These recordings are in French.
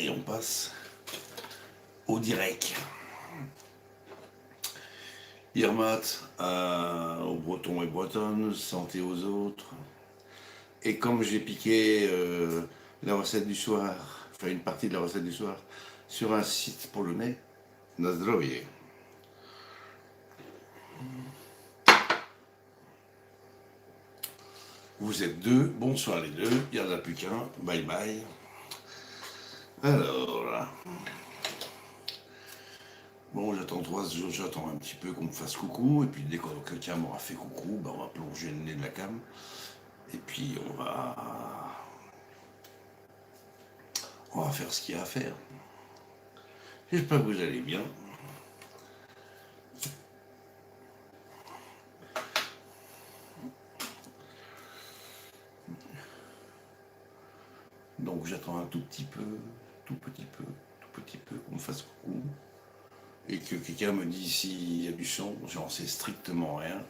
Et on passe au direct. Irmat aux Bretons et Bretonnes, santé aux autres. Et comme j'ai piqué la recette du soir, enfin une partie de la recette du soir, sur un site polonais, na zdrowie. Vous êtes deux, bonsoir les deux, il n'y en a plus qu'un, bye bye. Alors, bon, j'attends 3 jours, j'attends un petit peu qu'on me fasse coucou, et puis dès que quelqu'un m'aura fait coucou, ben on va plonger le nez de la cam, et puis on va faire ce qu'il y a à faire. J'espère que vous allez bien. Donc j'attends un tout petit peu qu'on me fasse coucou, et que quelqu'un me dise s'il y a du son, j'en sais strictement rien.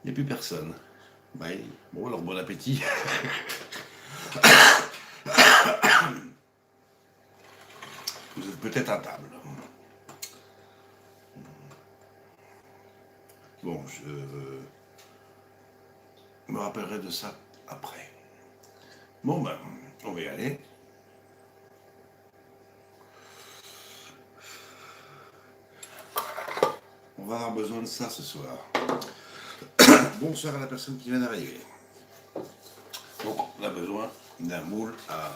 Il n'y a plus personne. Ouais. Bon, alors bon appétit. Vous êtes peut-être à table. Bon, je me rappellerai de ça après. Bon, ben, on va y aller. On va avoir besoin de ça ce soir. Bonsoir à la personne qui vient d'arriver. Donc, on a besoin d'un moule à...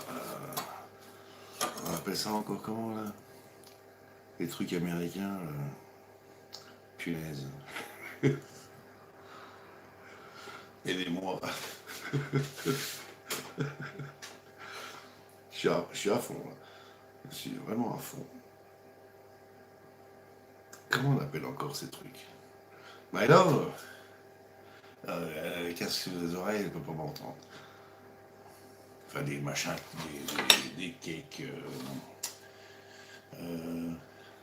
on appelle ça encore comment, là? Les trucs américains. Punaise. Aidez-moi. Je suis à fond, là. Je suis vraiment à fond. Comment on appelle encore ces trucs? My love. Casse les oreilles, elle ne peut pas m'entendre. Enfin, des machins, des cakes.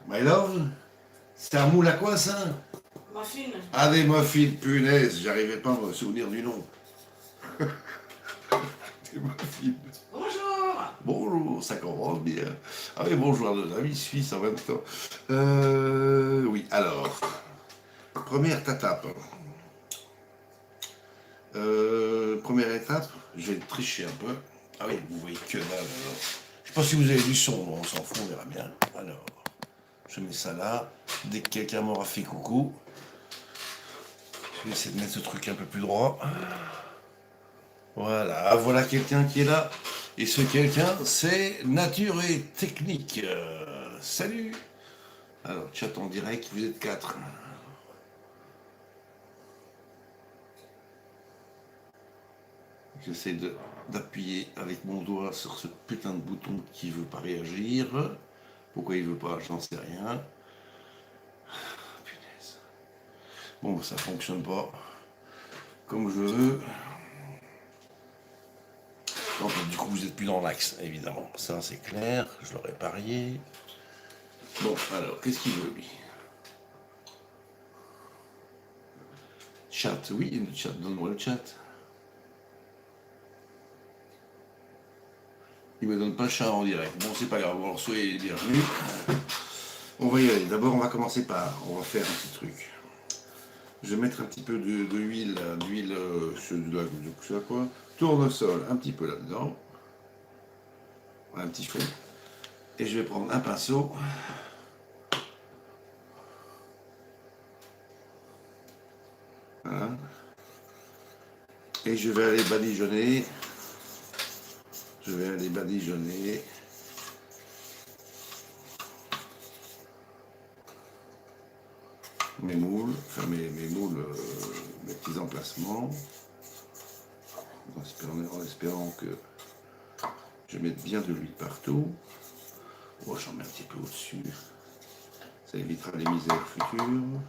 My love. C'est un moule à quoi, ça? Muffin. Ah, des muffins, punaise, j'arrivais pas à me souvenir du nom. Des muffins. Bonjour. Bonjour, ça commence bien. Ah oui, bonjour à nos amis suisses en même temps. Oui, alors, première étape. Première étape, je vais tricher un peu. Ah oui, vous voyez que dalle alors. Je sais pas si vous avez du son, on s'en fout, on verra bien. Alors, je mets ça là. Dès que quelqu'un m'aura fait coucou, je vais essayer de mettre ce truc un peu plus droit. Voilà, voilà quelqu'un qui est là. Et ce quelqu'un, c'est Nature et Technique. Salut. Alors, chat en direct, vous êtes 4. J'essaie d'appuyer avec mon doigt sur ce putain de bouton qui veut pas réagir. Pourquoi il veut pas, j'en sais rien. Punaise. Bon, ça fonctionne pas comme je veux. Donc, du coup, vous êtes plus dans l'axe, évidemment. Ça, c'est clair. Je l'aurais parié. Bon, alors, qu'est-ce qu'il veut, lui? Chat, oui, le chat, donne-moi le chat. Il me donne pas le chat en direct. Bon, c'est pas grave, bon, soyez les bienvenus. On va y aller. D'abord, on va commencer par, on va faire un petit truc. Je vais mettre un petit peu d'huile, quoi, tournesol, un petit peu là-dedans. Un petit fond. Et je vais prendre un pinceau. Voilà. Et je vais aller badigeonner. Mes moules, enfin mes moules, mes petits emplacements, en espérant que je mette bien de l'huile partout. Oh, j'en mets un petit peu au-dessus, ça évitera les misères futures.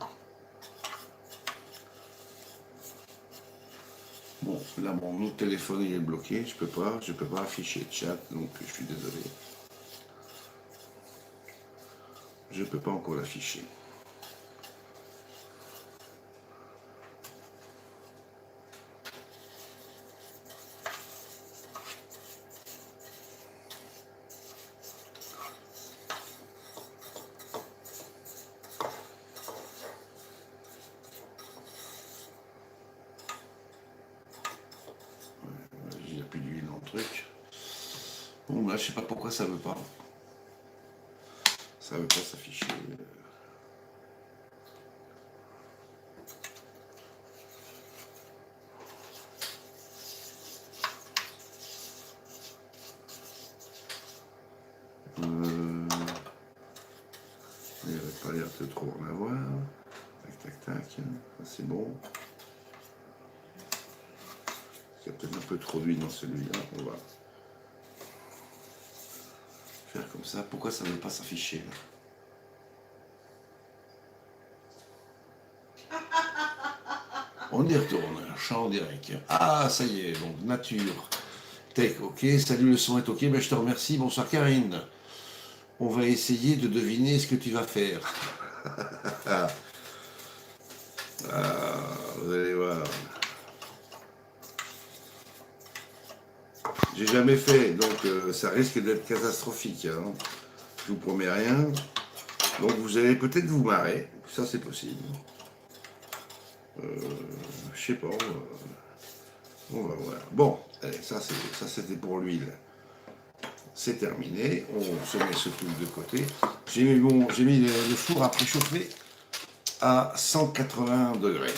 Bon, là mon autre téléphone il est bloqué, je peux pas afficher le chat, donc je suis désolé. Je peux pas encore l'afficher. Ouais, je sais pas pourquoi ça veut pas. Ça veut pas s'afficher. Il n'y avait pas l'air de trop en avoir. Tac, tac, tac. Ça, c'est bon. Il y a peut-être un peu trop d'huile dans celui-là. On va faire comme ça. Pourquoi ça ne veut pas s'afficher là? On y retourne, chant en direct. Ah, ça y est, donc nature. Tech, ok. Salut, le son est ok. Ben, je te remercie. Bonsoir, Karine. On va essayer de deviner ce que tu vas faire. Vous allez voir. J'ai jamais fait, donc ça risque d'être catastrophique. Hein. Je vous promets rien. Donc vous allez peut-être vous marrer. Ça, c'est possible. Je sais pas. On va voir. Bon, allez, ça c'était pour l'huile. C'est terminé. On se met ce truc de côté. J'ai mis le four à préchauffer à 180 degrés.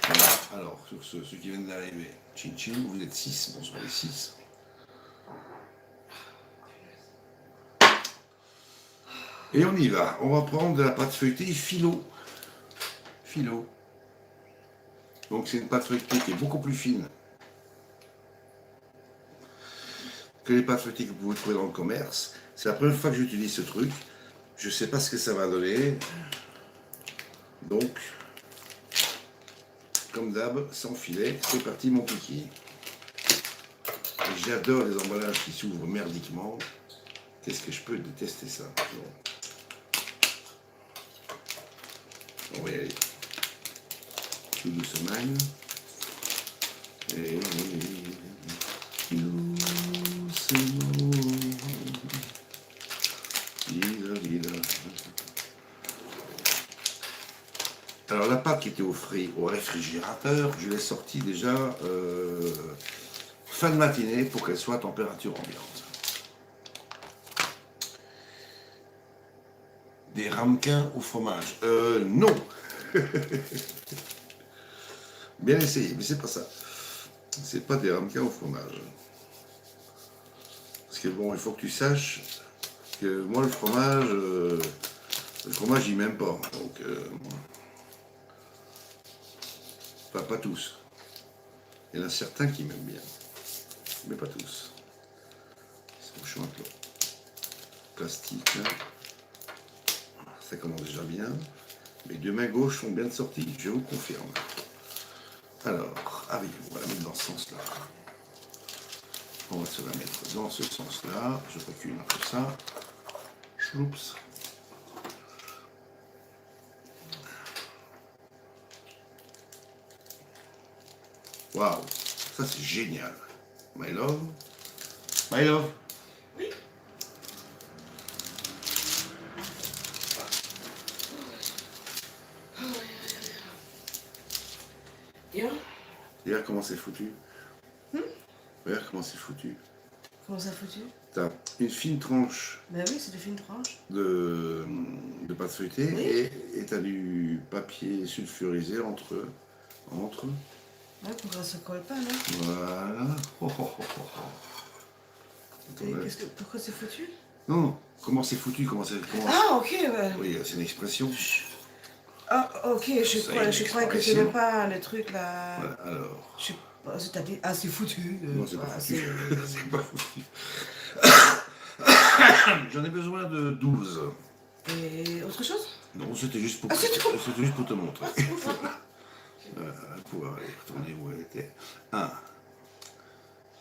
Voilà. Alors, sur ceux qui viennent d'arriver, chin chin, vous êtes 6. Bonsoir les 6. Et on y va. On va prendre de la pâte feuilletée philo. Philo. Donc c'est une pâte feuilletée qui est beaucoup plus fine que les pâtes feuilletées que vous pouvez trouver dans le commerce. C'est la première fois que j'utilise ce truc. Je ne sais pas ce que ça va donner. Donc, comme d'hab, sans filet, c'est parti mon kiki. J'adore les emballages qui s'ouvrent merdiquement. Qu'est-ce que je peux détester ça? Bon. On va y aller. Tout doucement. Et doucement. Alors la pâte qui était au réfrigérateur, je l'ai sortie déjà fin de matinée pour qu'elle soit à température ambiante. Des ramequins au fromage? Non. Bien essayé, mais c'est pas ça. C'est pas des ramequins au fromage. Parce que bon, il faut que tu saches que moi le fromage il m'aime pas. Donc, enfin, pas tous. Il y en a certains qui m'aiment bien, mais pas tous. C'est mon choix là. Plastique, là. Ça commence déjà bien. Mes deux mains gauches sont bien sorties, je vous confirme. Alors, ah oui, on va la mettre dans ce sens-là. On va se la mettre dans ce sens-là. Je recule un peu ça. Chloups. Waouh, ça c'est génial. My love. My love. Oui. Bien. Regarde comment c'est foutu. Regarde comment c'est foutu. Comment ça foutu? T'as une fine tranche Ben oui, c'est des fines tranches. de pâte feuilletée Oui. et t'as du papier sulfurisé entre. Ouais, pour que ça se colle pas, là. Voilà. Oh, oh, oh, oh. Et Attends, pourquoi c'est foutu? non, comment c'est foutu, comment c'est. Ah, ok, ouais. Oui, c'est une expression. Ah, ok, je croyais que tu n'aimais pas le truc, là. Voilà, alors. Je sais pas, t'as dit, ah, c'est foutu. Non, c'est pas voilà, foutu. C'est pas foutu. J'en ai besoin de 12. Et autre chose? Non, c'était juste pour, Ah, c'est tout. c'était juste pour te montrer. Ah, c'est ouf. Pouvoir aller retourner où elle était. Un.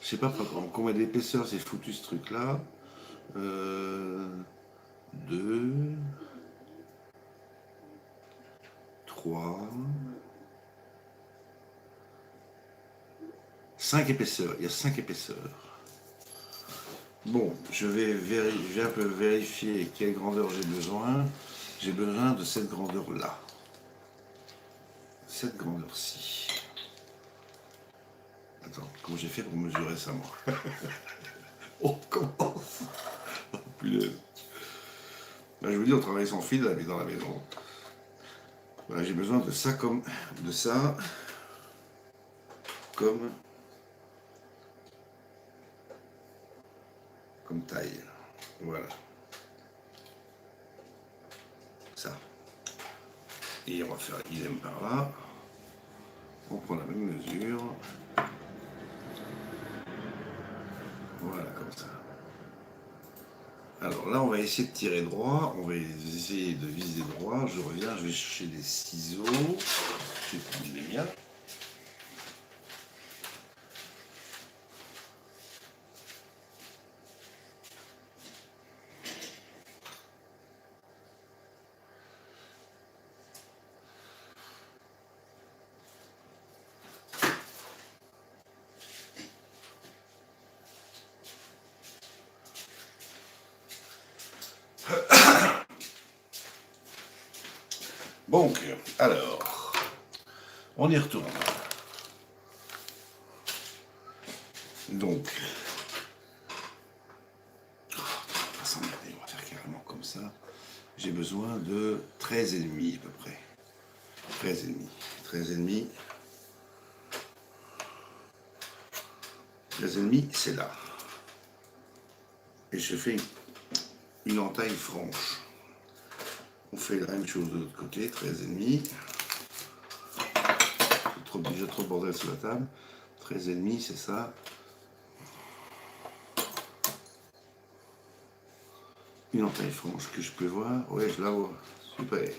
Je sais pas combien d'épaisseur c'est foutu ce truc-là. 2. 3. 5 épaisseurs. Il y a 5 épaisseurs. Bon, je vais un peu vérifier quelle grandeur j'ai besoin. J'ai besoin de cette grandeur-là. Cette grandeur-ci. Attends, comment j'ai fait pour mesurer ça, moi? On commence. Oh, punaise. Là, je vous dis, on travaille sans fil dans la maison. Voilà, j'ai besoin de ça comme comme taille. Voilà. Ça. Et on va faire idem par là. On prend la même mesure. Voilà, comme ça. Alors là, on va essayer de tirer droit. On va essayer de viser droit. Je reviens, je vais chercher des ciseaux. Je vais prendre les miens. Donc, alors, on y retourne. Donc, on va s'emmerder, on va faire carrément comme ça. J'ai besoin de 13,5 à peu près. 13,5. 13,5. 13,5, c'est là. Et je fais une entaille franche. On fait la même chose de l'autre côté, 13,5. Déjà trop de bordel sur la table. 13,5, c'est ça. Une entaille franche que je peux voir. Ouais, je la vois. Super.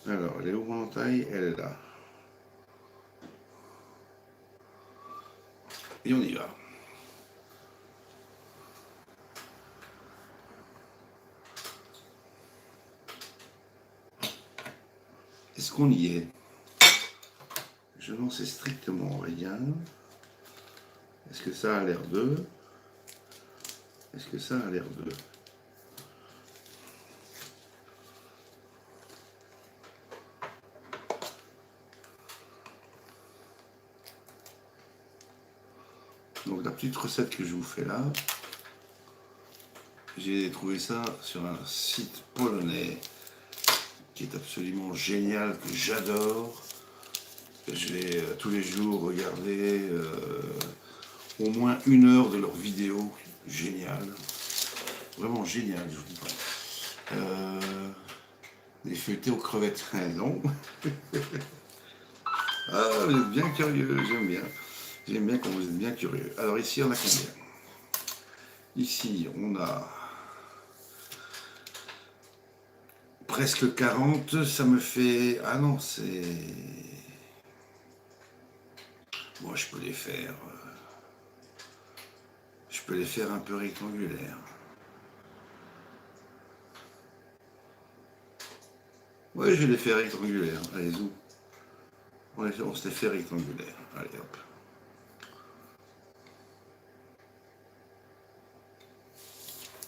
Alors, elle est où mon entaille? Elle est là. Et on y va. Est-ce qu'on y est? Je n'en sais strictement rien. Est-ce que ça a l'air d'eux? Est-ce que ça a l'air d'eux? Donc la petite recette que je vous fais là, j'ai trouvé ça sur un site polonais qui est absolument génial, que j'adore. Je vais tous les jours regarder au moins 1 heure de leurs vidéos. Génial. Vraiment génial, je vous dis pas. Des feuilletés aux crevettes. Non. Ah, vous êtes bien curieux, j'aime bien. J'aime bien quand vous êtes bien curieux. Alors ici, on a combien? Ici, on a presque 40. Ça me fait... Ah non, c'est... Moi, je peux les faire... Je peux les faire un peu rectangulaires. Ouais, je vais les faire rectangulaires. Allez, zou. On se les fait rectangulaires. Allez, hop.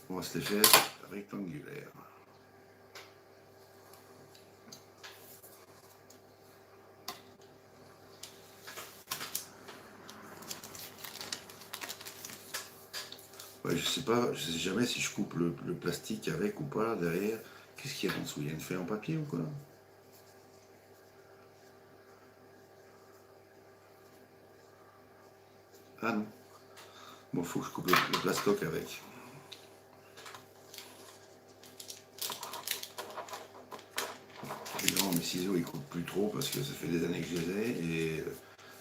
On va se les faire rectangulaires. Ouais, je sais pas, je sais jamais si je coupe le plastique avec ou pas derrière. Qu'est-ce qu'il y a en dessous? Il y a une feuille en papier ou quoi? Ah non. Bon, faut que je coupe le plastoc avec. Évidemment, mes ciseaux ils coupent plus trop parce que ça fait des années que je les ai et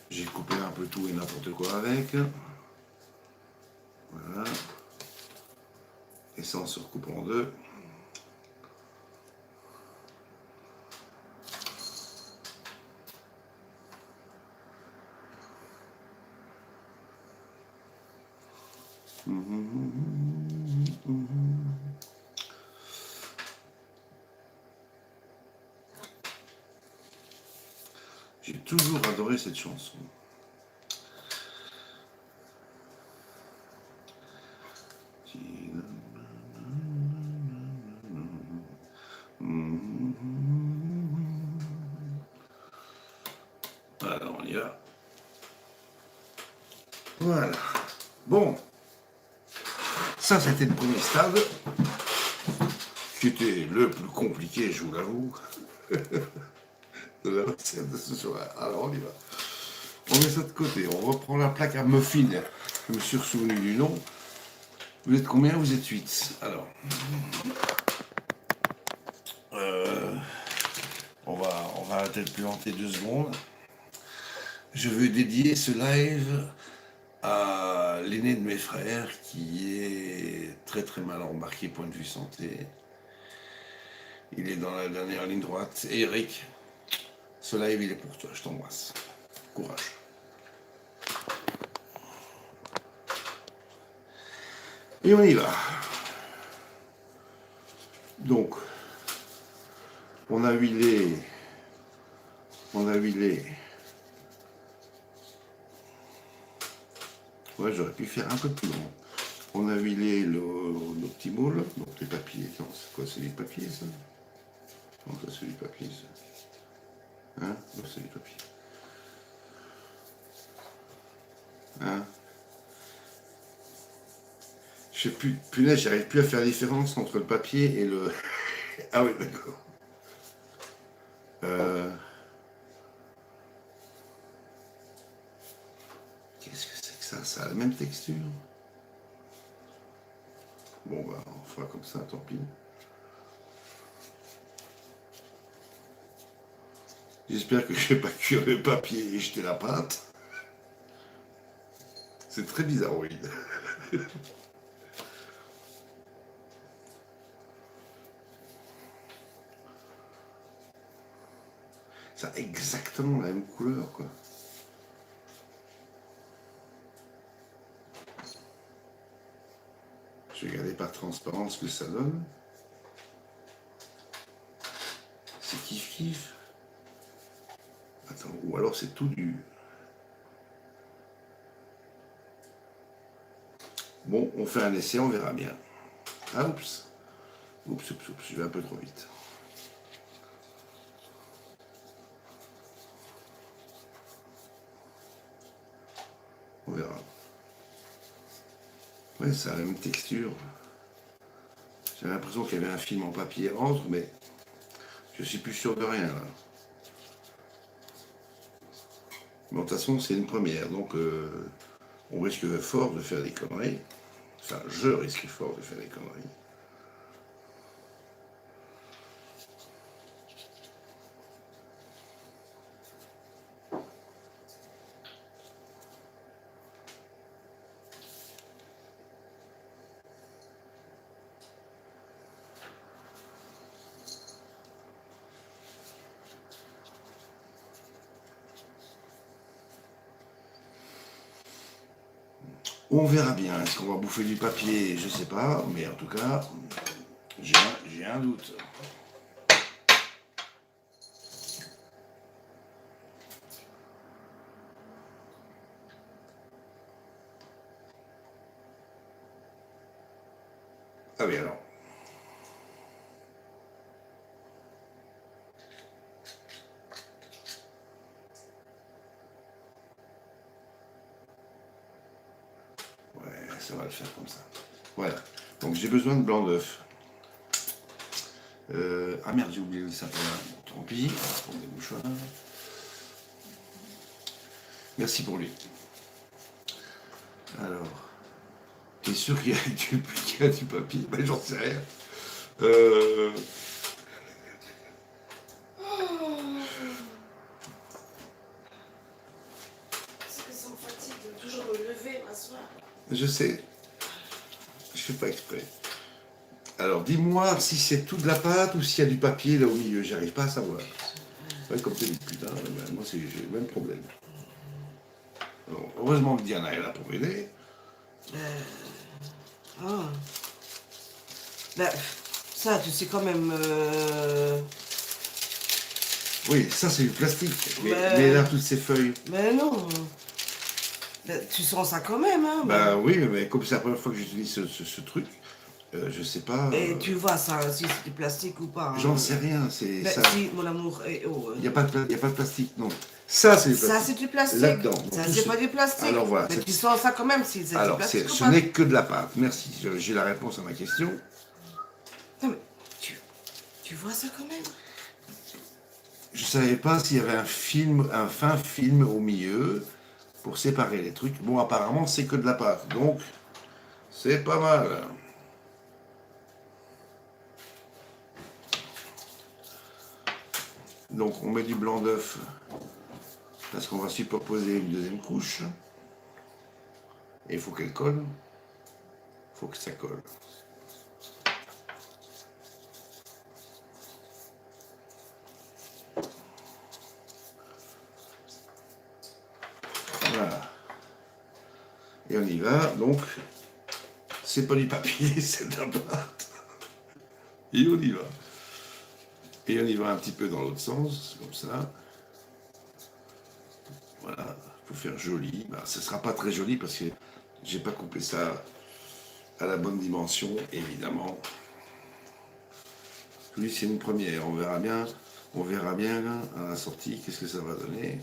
j'ai coupé un peu tout et n'importe quoi avec. Voilà. Et ça, on se recoupe en deux. J'ai toujours adoré cette chanson. Alors, on y va. Voilà. Bon. Ça, c'était le premier stade, qui était le plus compliqué, je vous l'avoue, de la recette de ce soir. Alors, on y va. On met ça de côté. On reprend la plaque à muffin. Je me suis souvenu du nom. Vous êtes combien? Vous êtes 8. Alors. On va arrêter de planter 2 secondes. Je veux dédier ce live à l'aîné de mes frères qui est très très mal embarqué point de vue santé. Il est dans la dernière ligne droite. Et Eric, ce live il est pour toi, je t'embrasse. Courage. Et on y va. Donc, on a huilé. Ouais, j'aurais pu faire un peu plus long. On a huilé nos petits moules, donc les papiers. Non, c'est quoi? C'est du papier, ça? Non, ça c'est du papier, ça. Hein? Non, c'est du papier. Hein? Je sais plus, punaise, j'arrive plus à faire la différence entre le papier et le... Ah oui, d'accord. Qu'est-ce que c'est que ça? Ça a la même texture. Bon, bah, on fera comme ça, tant pis. J'espère que je vais pas cuire le papier et jeter la pâte. C'est très bizarroïde. Ça a exactement la même couleur, quoi. Je vais regarder par transparence ce que ça donne. C'est kiff-kiff. Attends, ou alors c'est tout du... Bon, on fait un essai, on verra bien. Ah, oups. Oups, je vais un peu trop vite. On verra. Ouais, ça a la même texture. J'ai l'impression qu'il y avait un film en papier entre, mais je suis plus sûr de rien, là. Bon, de toute façon, c'est une première, donc on risque fort de faire des conneries. Enfin, je risque fort de faire des conneries. On verra bien. Est-ce qu'on va bouffer du papier? Je sais pas, mais en tout cas, j'ai un doute. Ah oui, alors. Ouais, ça va le faire comme ça. Voilà. Donc j'ai besoin de blanc d'œuf. Ah merde, j'ai oublié le sapin. Bon, tant pis, on va prendre des mouchoirs. Merci pour lui. Alors, t'es sûr qu'il y a du papier? Ben j'en sais rien. Ça me fatigue de toujours me lever, m'asseoir. Je sais. Je fais pas exprès. Alors, dis-moi si c'est tout de la pâte ou s'il y a du papier là au milieu. J'arrive pas à savoir. Ouais, comme tu dis, putain, ben, moi j'ai le même problème. Alors, heureusement que Diana est là pour m'aider. Ah. Ben, ça, tu sais quand même... Oui, ça c'est du plastique. Mais là, toutes ces feuilles. Mais non. Ben, tu sens ça quand même, hein. Bah oui, mais comme c'est la première fois que j'utilise ce truc, je sais pas. Et tu vois ça, si c'est du plastique ou pas. J'en hein. sais rien. C'est Ben, ça. si, mon amour. Il n'y a pas de plastique, non. Ça, c'est du Ça, plastique. c'est du plastique. Là-dedans. Donc, Ça, tout c'est ce- pas du plastique. Alors voilà. Mais c'est- tu sens ça quand même si c'est du Alors, plastique ou ce pas. n'est que de la pâte. Merci. J'ai la réponse à ma question. Non, mais tu vois ça quand même. Je savais pas s'il y avait un fin film au milieu pour séparer les trucs. Bon, apparemment, c'est que de la pâte. Donc, c'est pas mal. Donc, on met du blanc d'œuf parce qu'on va superposer une deuxième couche. Et il faut qu'elle colle. Il faut que ça colle. Voilà. Et on y va. Donc, c'est pas du papier, c'est de la pâte. Et on y va. Et on y va un petit peu dans l'autre sens, comme ça. Voilà, il faut faire joli. Ben, ce ne sera pas très joli parce que j'ai pas coupé ça à la bonne dimension, évidemment. Lui, c'est une première. On verra bien là, à la sortie qu'est-ce que ça va donner.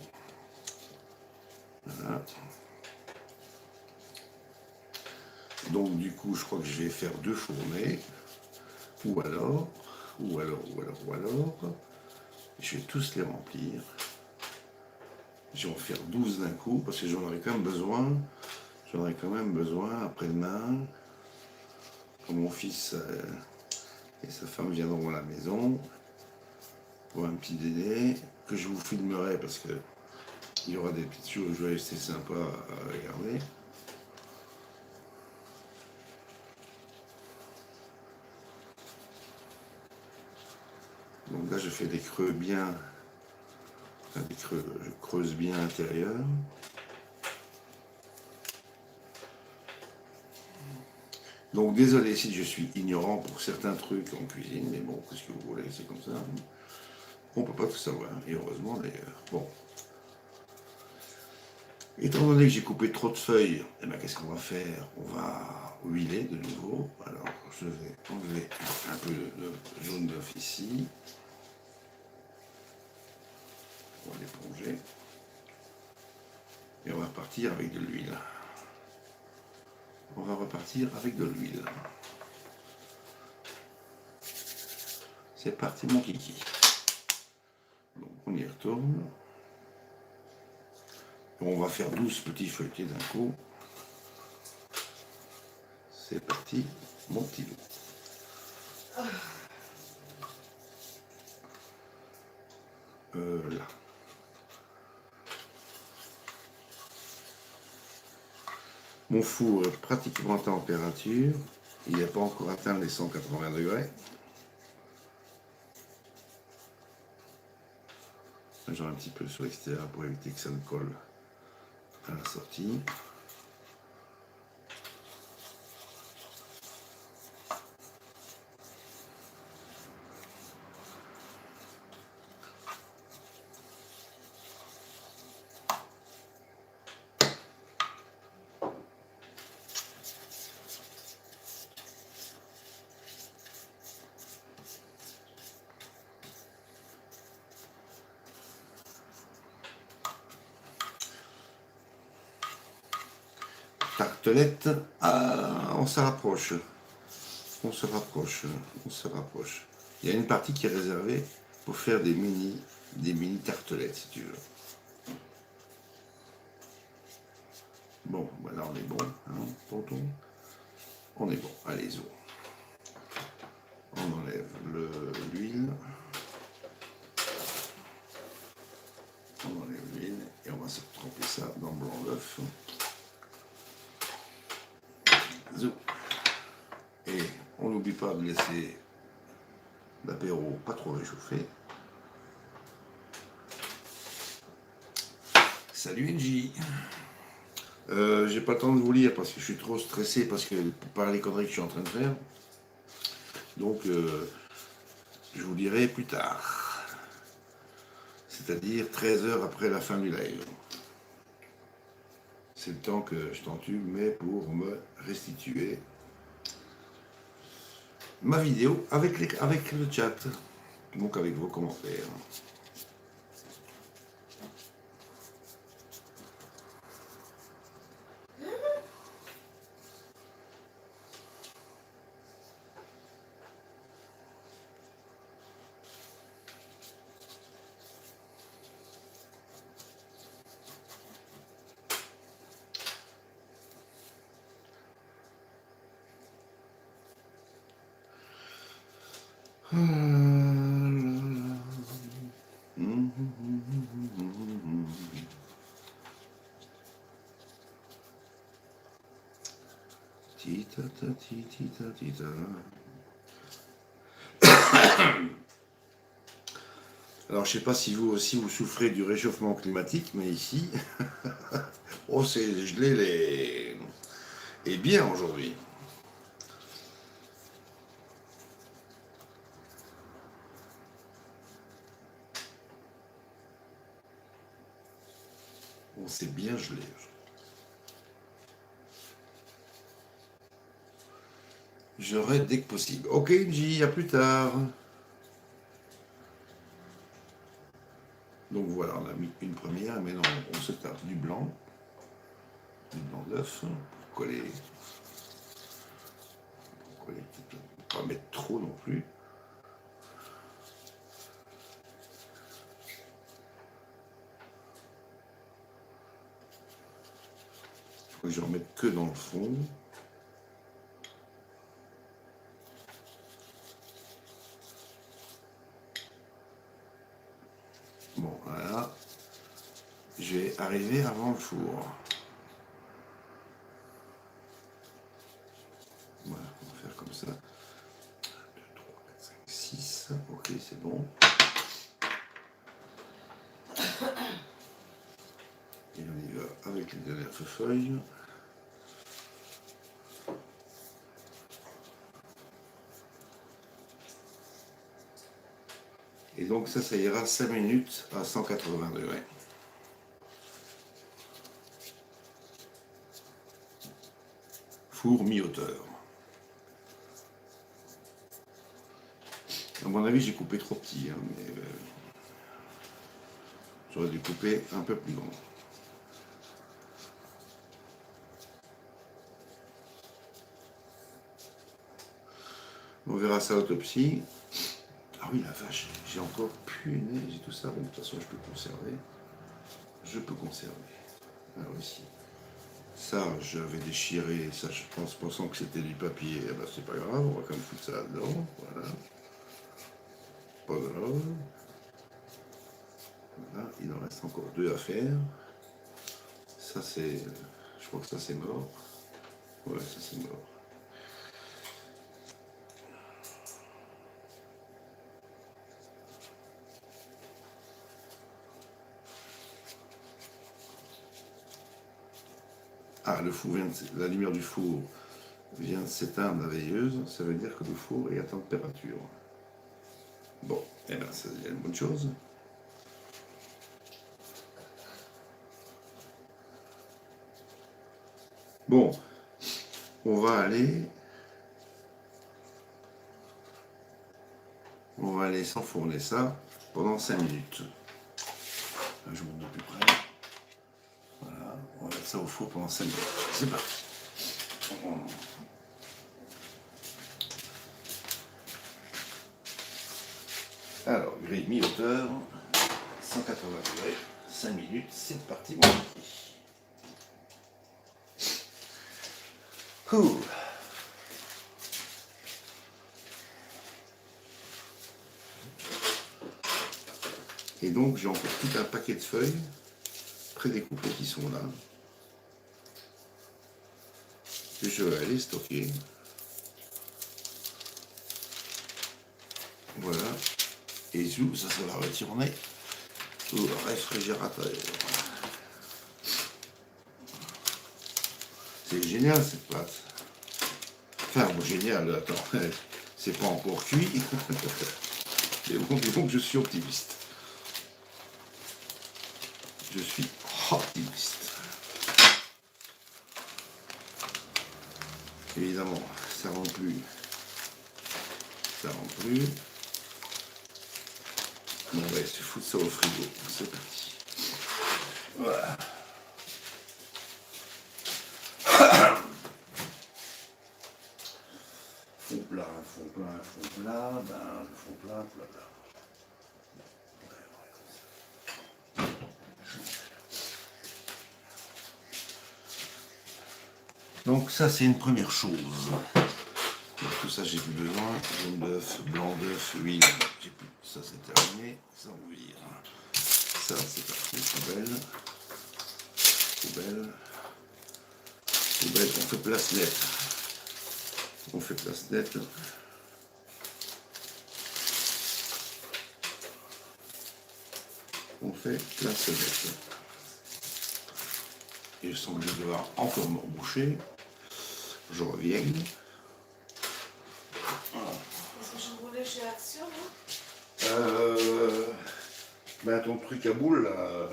Voilà. Donc du coup, je crois que je vais faire 2 fournées. Ou alors, je vais tous les remplir. Je vais en faire 12 d'un coup, parce que j'en aurai quand même besoin. J'en aurai quand même besoin après-demain. Quand mon fils et sa femme viendront à la maison pour un petit dîner que je vous filmerai parce que il y aura des petites choses, je vais rester sympa à regarder. Donc là, je fais des creux bien, enfin, des creux, je creuse bien l'intérieur. Donc désolé si je suis ignorant pour certains trucs en cuisine, mais bon, qu'est-ce que vous voulez, c'est comme ça. On peut pas tout savoir, et heureusement d'ailleurs. Bon. Étant donné que j'ai coupé trop de feuilles, eh ben, qu'est-ce qu'on va faire? On va huiler de nouveau. Alors, je vais enlever un peu de jaune d'œuf ici. On va l'éponger. Et on va repartir avec de l'huile. On va repartir avec de l'huile. C'est parti mon kiki. Donc on y retourne. On va faire 12 petits feuilletés d'un coup. C'est parti, mon petit loup. Là. Mon four est pratiquement à température. Il n'a pas encore atteint les 180 degrés. J'en ai un petit peu sur l'extérieur pour éviter que ça ne colle à la sortie. Tartelette, on se rapproche. On se rapproche. On se rapproche. Il y a une partie qui est réservée pour faire des mini tartelettes, si tu veux. Bon, voilà, on est bon, hein, tonton. On est bon, allez-y. On enlève l'huile. On enlève l'huile et on va se tremper ça dans le blanc d'œuf. Et on n'oublie pas de laisser l'apéro pas trop réchauffé. Salut NJ. J'ai pas le temps de vous lire parce que je suis trop stressé parce que par les conneries que je suis en train de faire. Donc je vous dirai plus tard. C'est-à-dire 13 heures après la fin du live. C'est le temps que je t'entube, mais pour me restituer ma vidéo avec le chat, donc avec vos commentaires. Alors, je sais pas si vous aussi vous souffrez du réchauffement climatique, mais ici, oh, c'est gelé les... Et bien aujourd'hui. On s'est bien gelé. J'aurai dès que possible. Ok, Nji, à plus tard. Donc voilà, on a mis une première, mais non, on se tape du blanc d'œuf, pour coller. Pas mettre trop non plus. Il faut que je en mette que dans le fond. Bon, voilà. Je vais arriver avant le four. Voilà, on va faire comme ça. 1, 2, 3, 4, 5, 6. Ok, c'est bon. Et on y va avec les dernières feuilles. Et donc ça ira 5 minutes à 180 degrés. Four mi-hauteur. À mon avis, j'ai coupé trop petit, hein, mais j'aurais dû couper un peu plus grand. On verra ça à l'autopsie. Ah oui, la vache, j'ai encore punaise, j'ai tout ça. Bon, de toute façon, je peux conserver. Je peux conserver. Alors ici. Ça, j'avais déchiré, ça, je pense, pensant que c'était du papier. Eh ben, c'est pas grave, on va quand même foutre ça là-dedans. Voilà. Pas grave. Voilà, il en reste encore 2 à faire. Ça, c'est... Je crois que ça, c'est mort. Ouais, ça, c'est mort. Ah, le four vient de... la lumière du four vient de s'éteindre la veilleuse. Ça veut dire que le four est à température. Bon, eh bien, ça, c'est une bonne chose. Bon, on va aller s'enfourner ça pendant 5 minutes. Là, je monte de plus près. Voilà, on va mettre ça au four pendant 5 minutes. C'est parti. Alors, grille mi-hauteur, 180 degrés, 5 minutes, c'est parti, mon petit. Cool. Et donc, j'ai encore tout un paquet de feuilles prédécoupées qui sont là, que je vais aller stocker. Voilà. Et zou, ça va retourner au réfrigérateur. C'est génial cette pâte. Enfin, bon, génial, attends, c'est pas encore cuit. Mais bon, disons que je suis optimiste. Je suis optimiste. Évidemment, ça rend plus. Ça rend plus. Bon, on va se foutre ça au frigo. C'est parti. Voilà. Fond plat, fond plat, fond plat, ben, fond plat, plat, plat. Donc ça, c'est une première chose. Tout ça, j'ai plus besoin. Jaune d'œuf, blanc d'œuf, huile. J'ai plus. Ça, c'est terminé. Ça, on vire. Ça, c'est parti. Poubelle. Poubelle. Poubelle. On fait place nette. On fait place nette. On fait place nette. Et je sens que je vais devoir encore me reboucher. Je reviens. Est-ce que je roulais chez Action, hein? Ben ton truc à boule là.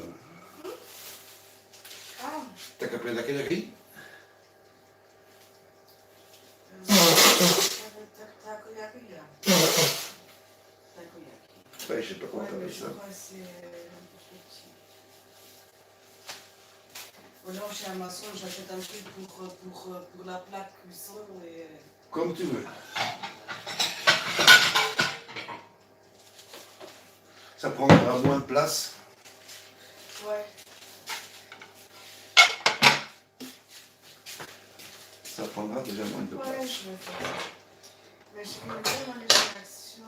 Ah, T'as qu'à prendre la cannerie? takoyaki, là. Takoyaki. Ouais, je sais pas comment Ouais, mais t'appelles je ça. crois que c'est un peu petit. Ou non, chez Amazon, j'achète un truc pour la plaque cuisson et... Comme tu veux. Ça prendra moins de place. Ouais. Ça prendra déjà moins de Ouais, place. je vais faire ça. Mais je connais pas ma réaction.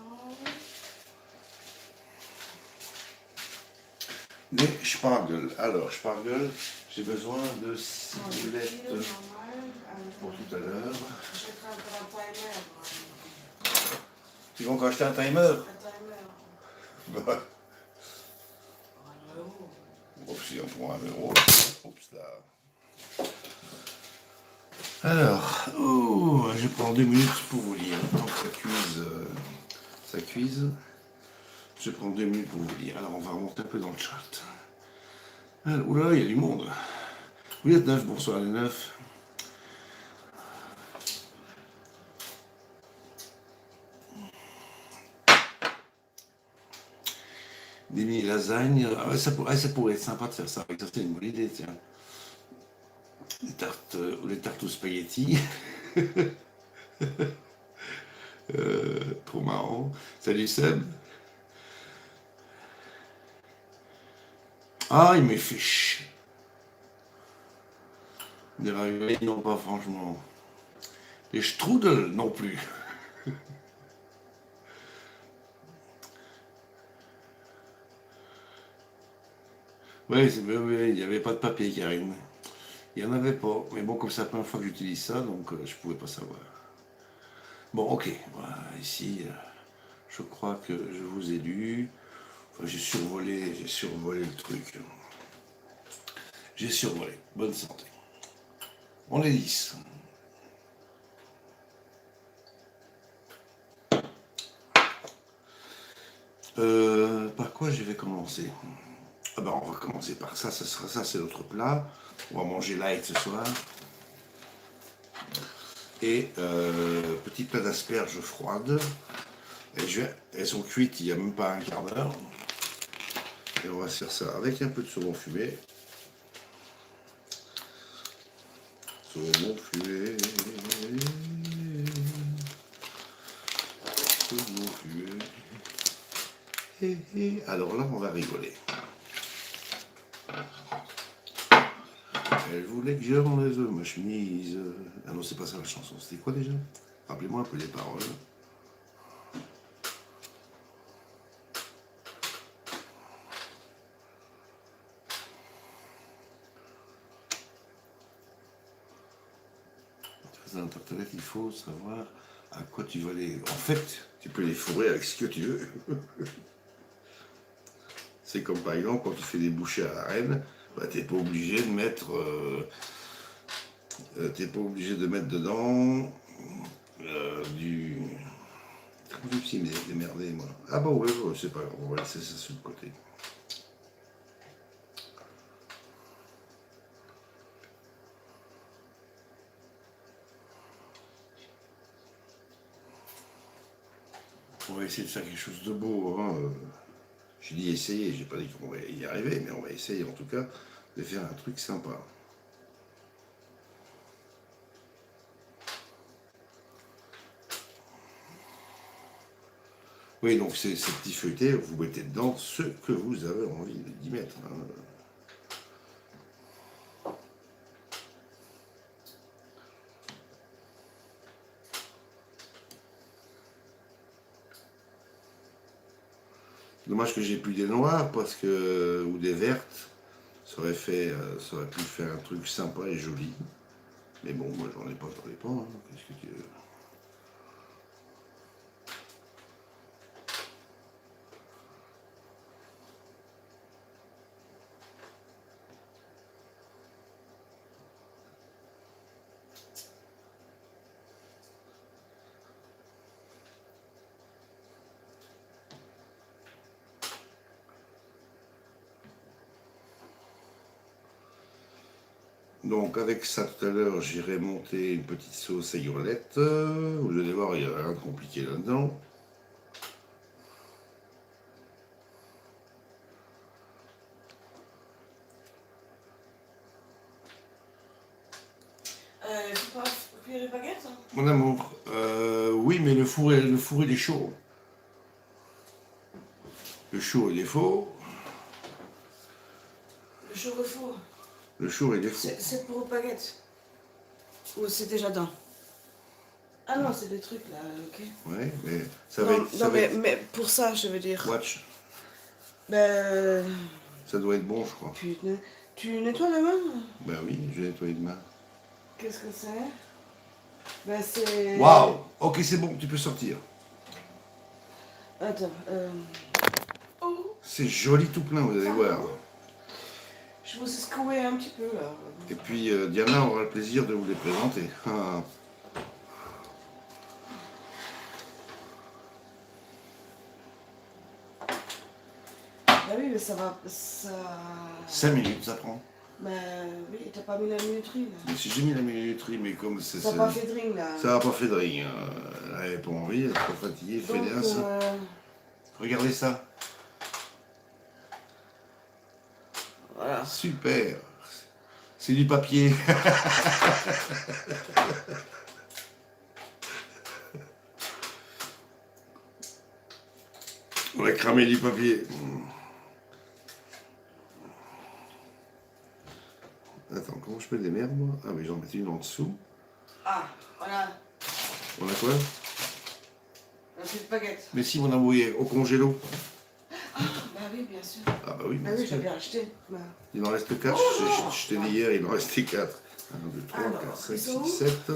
Les spargles. Alors, spargles, j'ai besoin de 6 boulettes pour tout à l'heure. Je vais prendre un timer. Tu vas encore acheter un timer? Un timer. Bah, Alors, si on prend 1 euro. Oups là. Alors, je prends 2 minutes pour vous lire. Tant que ça cuise. Je prends 2 minutes pour vous lire. Alors, on va remonter un peu dans le chat. Alors, oula, il y a du monde. Vous êtes 9, bonsoir les 9. Des mini lasagnes. Ah ouais, ça pourrait être sympa de faire ça. Ça, c'est une bonne idée, tiens. Les tartes, ou les tartes aux spaghettis. Trop marrant. Salut Seb. Ah, il me fait chier. Des raviolis, non pas franchement. Les strudels, non plus. Oui, il n'y avait pas de papier, Karine. Il n'y en avait pas. Mais bon, comme c'est la première fois que j'utilise ça, donc je ne pouvais pas savoir. Bon, ok. Voilà, ici, je crois que je vous ai lu. Enfin, j'ai survolé le truc. J'ai survolé. Bonne santé. On est 10. Par quoi je vais commencer? Ah ben, on va commencer par ça. Ça, c'est notre plat. On va manger light ce soir. Et petit plat d'asperges froides. Elles sont cuites il n'y a même pas un quart d'heure. Et on va se faire ça avec un peu de saumon fumé. Saumon fumé. Saumon fumé. Alors là, on va rigoler. Elle voulait que j'enlève ma chemise. Ah non, c'est pas ça la chanson. C'était quoi déjà? Rappelez-moi un peu les paroles. Dans un tartelette, il faut savoir à quoi tu vas les... En fait, tu peux les fourrer avec ce que tu veux. C'est comme par exemple quand tu fais des bouchées à la reine, bah, t'es pas obligé de mettre... t'es pas obligé de mettre dedans du... Comment je me suis démerdé, moi? Ah bah ouais, c'est pas grave, on va laisser ça sur le côté. On va essayer de faire quelque chose de beau. Hein. J'ai dit essayer, j'ai pas dit qu'on va y arriver, mais on va essayer en tout cas de faire un truc sympa. Oui, donc ces petits feuilletés, vous mettez dedans ce que vous avez envie d'y mettre. Hein. Dommage que j'ai plus des noires parce que ou des vertes. Ça aurait pu faire un truc sympa et joli. Mais bon, moi j'en ai pas. Hein. Qu'est-ce que tu veux? Donc avec ça tout à l'heure, j'irai monter une petite sauce aigrelette. Vous allez voir, il n'y a rien de compliqué là-dedans. Faut pas cuire les baguettes, hein. Mon amour, oui, mais le four, il est chaud. Le chaud, il est faux. Le chaud au four. Le chaud, il est faux. C'est pour les baguettes. Ou c'est déjà dans. Ah non, c'est des trucs là, ok. Ouais, mais ça Non, va être. non mais pour ça, je veux dire. Watch, Ben. ça doit être bon, je crois. Putain. Tu nettoies la main? Ben oui, je vais nettoyer demain. Qu'est-ce que c'est? Ben c'est. Waouh! Ok, c'est bon, tu peux sortir. Attends. Oh, C'est joli tout plein, vous allez voir. je vous ai secoué un petit peu là. Et puis Diana aura le plaisir de vous les présenter. Ah. Ben oui, mais ça va. Ça. 5 minutes, ça prend. Ben oui, t'as pas mis la minuterie là. Mais si j'ai mis la minuterie, mais comme c'est T'as pas fait de ring là. ça n'a pas fait de ring. Elle n'avait pas envie, elle est trop fatiguée, Donc, feignasse. Regardez ça. voilà. Super. C'est du papier. On a cramé du papier. Attends, comment je peux les mettre, moi? Ah oui, j'en mettais une en dessous. Ah, voilà. On a quoi? Un petite baguette. Mais si, mon amour, au congélo. Ah, bah oui, bien sûr. Ah bah oui, Bah bien oui, sûr. j'avais acheté. Bah. Il en reste 4. Je t'ai dit hier, il en restait 4. 1, 2, 3, Alors, 4, 5, ils sont où? 6, 7. 3,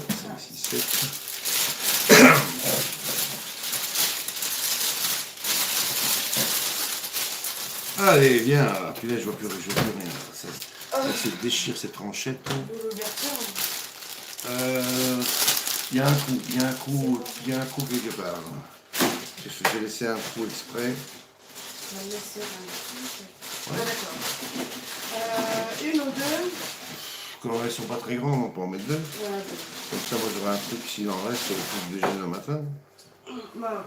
4, 5, 6, 7. Allez, viens. Puis là, je vois plus rien. Ça se déchire cette tranchette. L'ouverture. Il y a un coup quelque part. J'ai laissé un trou exprès. On va laisser un petit. Ah, d'accord. Une ou deux. Quand elles sont pas très grandes, on peut en mettre 2. Voilà. Comme ça, moi j'aurai un truc s'il en reste pour le déjeuner le matin. Voilà.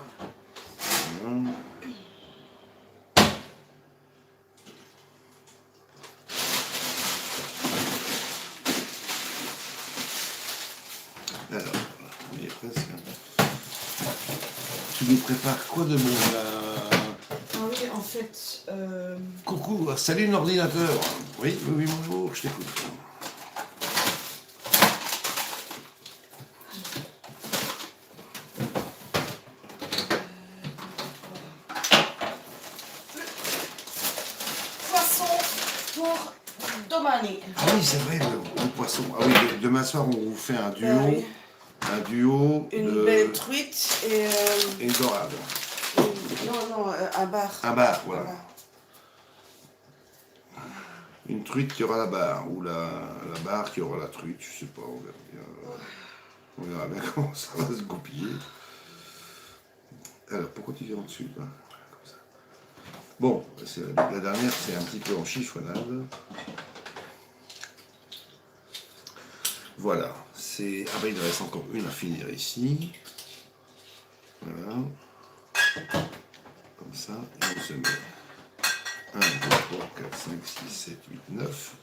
Alors, on y est presque. Tu nous prépares quoi de bon là? Ah oui, en fait. Coucou, salut l'ordinateur. Oui, bonjour, je t'écoute. Poisson pour Dominique. Ah oui, c'est vrai, le poisson. Ah oui, demain soir, on vous fait un duo. Bah oui. Un duo Une de... belle truite et. et une dorade. Non, un bar. Un bar, voilà. Une truite qui aura la barre, ou la barre qui aura la truite, je sais pas, on verra bien. On verra bien comment ça va se goupiller. Alors, pourquoi tu viens en dessus là? Comme ça. Bon, la dernière, c'est un petit peu en chiffonnade. Voilà, c'est... Ah ben, il reste encore une à finir ici. Voilà. Comme ça, et on se met 1, 2, 3, 4, 5, 6, 7, 8, 9.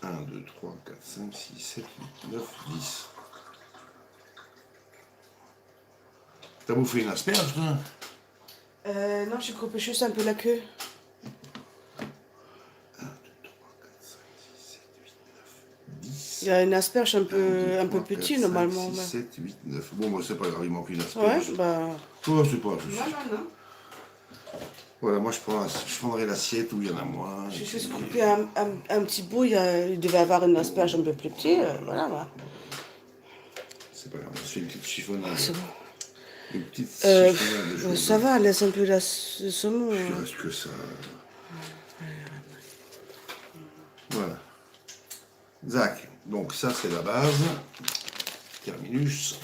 1, 2, 3, 4, 5, 6, 7, 8, 9, 10. T'as bouffé une asperge, toi? Non, je coupe juste un peu la queue. 1, 2, 3, 4, 5, 6, 7, 8, 9, 10. Il y a une asperge un 1, 2, peu 3, petit 4, 5, normalement. 6, 7, 8, 9. Bon, moi, c'est pas grave, il manque une Ouais, asperge. bah. Oh, c'est pas un souci. Non, non, non. Voilà, moi je prendrai l'assiette où il y en a moins. J'ai et juste puis- coupé un petit bout, il devait avoir une asperge un peu plus petite, voilà. Voilà. C'est pas grave, on se fait une petite chiffonnade. C'est bon. Une petite chiffonnade de choses. Ça va, laisse un peu le saumon. Il reste que ça. Voilà. Zach, donc ça c'est la base. Terminus.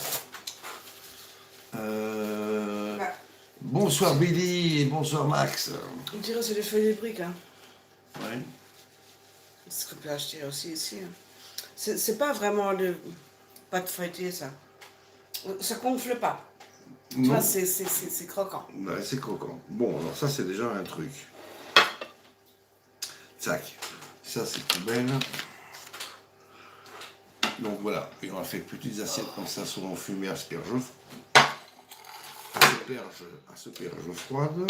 Bah, Bonsoir Billy et bonsoir Max. on dirait que c'est des feuilles de briques. Hein. Ouais. C'est ce qu'on peut acheter aussi ici. Hein. C'est pas vraiment de pâte feuilletée, ça. Ça gonfle pas. Tu Non. vois, c'est croquant. Ouais, c'est croquant. Bon, alors ça c'est déjà un truc. Tac. Ça c'est poubelle. Donc voilà, et on a fait petites assiettes comme ça, souvent fumées asperges. Asperges froides.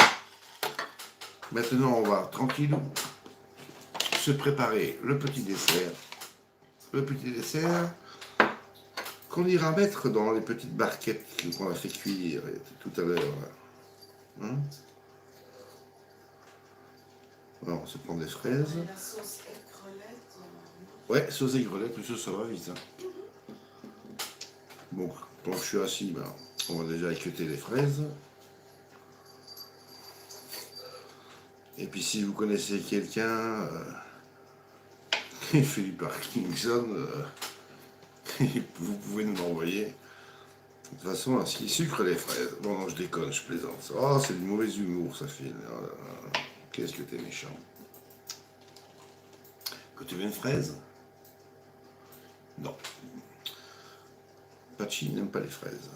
Maintenant on va tranquillou se préparer le petit dessert. Le petit dessert qu'on ira mettre dans les petites barquettes qu'on a fait cuire tout à l'heure. Hein? Alors, on se prend des fraises. La sauce aigrelette. Ouais, sauce aigrelette, tout ça, ça va vite. Hein. Bon, quand je suis assis, ben, on va déjà équeuter les fraises. Et puis si vous connaissez quelqu'un qui fait du Parkinson, vous pouvez nous l'envoyer. De toute façon, s'il sucre les fraises. Bon, non, je déconne, je plaisante. Oh, c'est du mauvais humour, ça fait. Oh là là. Qu'est-ce que t'es méchant. Que tu veux une fraise? Non. Pachi n'aime pas les fraises.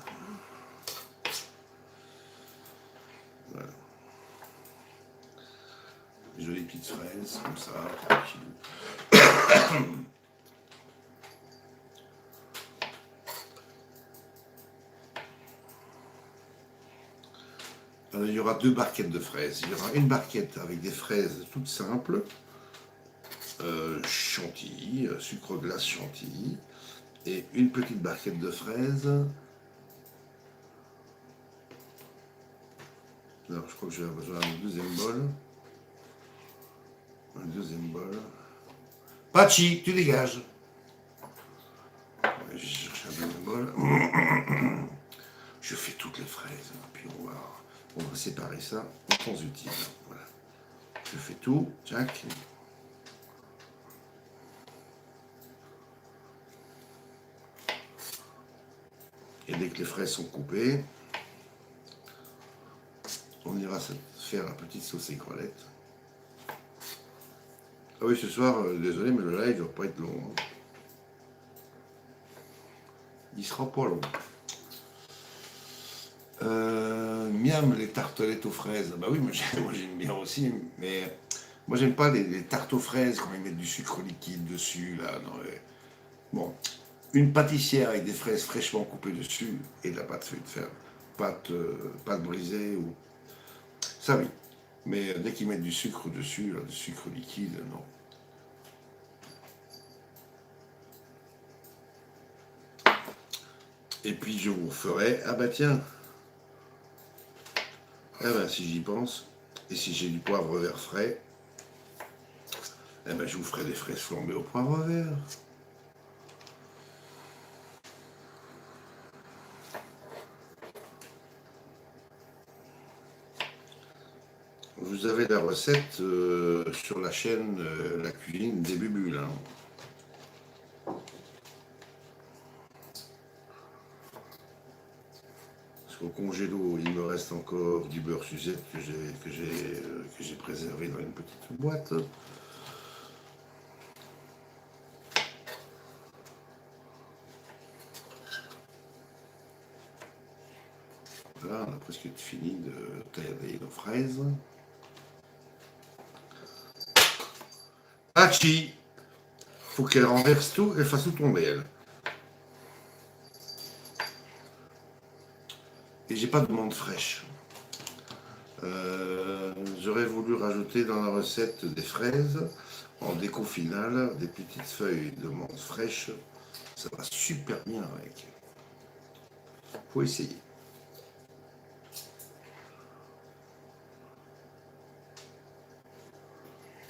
Voilà. Jolies petites fraises, comme ça, tranquille. Alors, il y aura 2 barquettes de fraises. Il y aura une barquette avec des fraises toutes simples, chantilly, sucre glace chantilly, et une petite barquette de fraises. Alors, je crois que j'ai besoin d'un deuxième bol. Un deuxième bol. Pachi, tu dégages. Ouais, je cherche un deuxième bol. Je fais toutes les fraises, puis on va séparer ça en temps utile. Voilà. Je fais tout, Jack. Et dès que les fraises sont coupées, on ira se faire la petite sauce aigrelette. Ah oui, ce soir, désolé, mais le live ne va pas être long. Hein. Il sera pas long. Miam, les tartelettes aux fraises. Bah oui, moi j'aime bien aussi, mais moi j'aime pas les tartes aux fraises quand ils mettent du sucre liquide dessus. Là, bon, une pâtissière avec des fraises fraîchement coupées dessus et de la pâte feuille de fer, pâte brisée ou ça oui. Mais dès qu'ils mettent du sucre dessus, là, du sucre liquide, non. Et puis je vous ferai, ah bah tiens, ah ben si j'y pense, et si j'ai du poivre vert frais, eh ben je vous ferai des fraises flambées au poivre vert. Vous avez la recette sur la chaîne La Cuisine des Bubules. Hein. Parce qu'au congélo, il me reste encore du beurre Suzette que j'ai préservé dans une petite boîte. Voilà, on a presque fini de tailler nos fraises. Hachi, faut qu'elle renverse tout et fasse tout tomber, elle. Et j'ai pas de menthe fraîche. J'aurais voulu rajouter dans la recette des fraises, en déco finale, des petites feuilles de menthe fraîche. Ça va super bien avec. Faut essayer.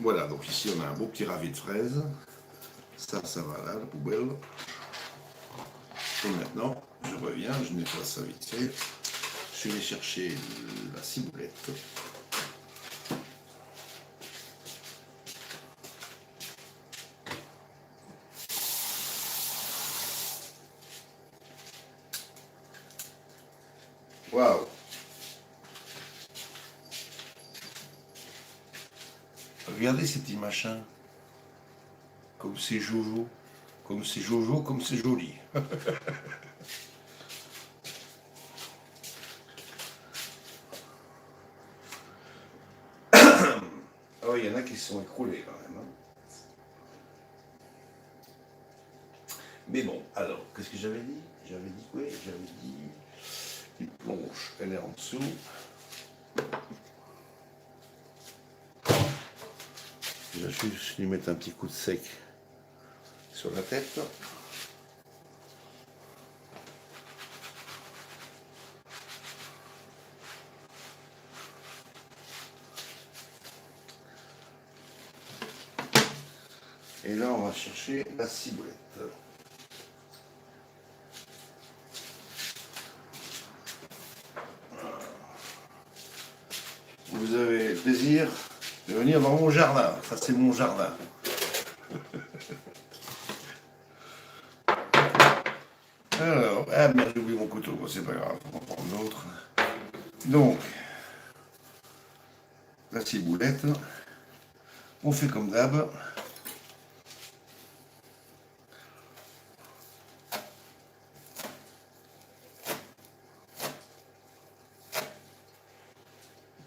Voilà, donc ici on a un beau petit ravi de fraises. Ça va là, la poubelle. Et maintenant, je reviens, je nettoie ça vite fait. Je vais aller chercher la ciboulette. Waouh! Regardez ces petits machins. Comme c'est jojo. Comme c'est jojo, comme c'est joli. Oh, il y en a qui se sont écroulés quand même. Mais bon, alors, qu'est-ce que j'avais dit? J'avais dit quoi? J'avais dit une plonge, elle est en dessous. Je vais juste lui mettre un petit coup de sec sur la tête. Et là, on va chercher la ciboulette. Vous avez le plaisir de venir dans mon jardin. Ça, c'est mon jardin. Alors, ah merde, j'ai oublié mon couteau. Bon, c'est pas grave, on va prendre l'autre. Donc, la ciboulette. On fait comme d'hab.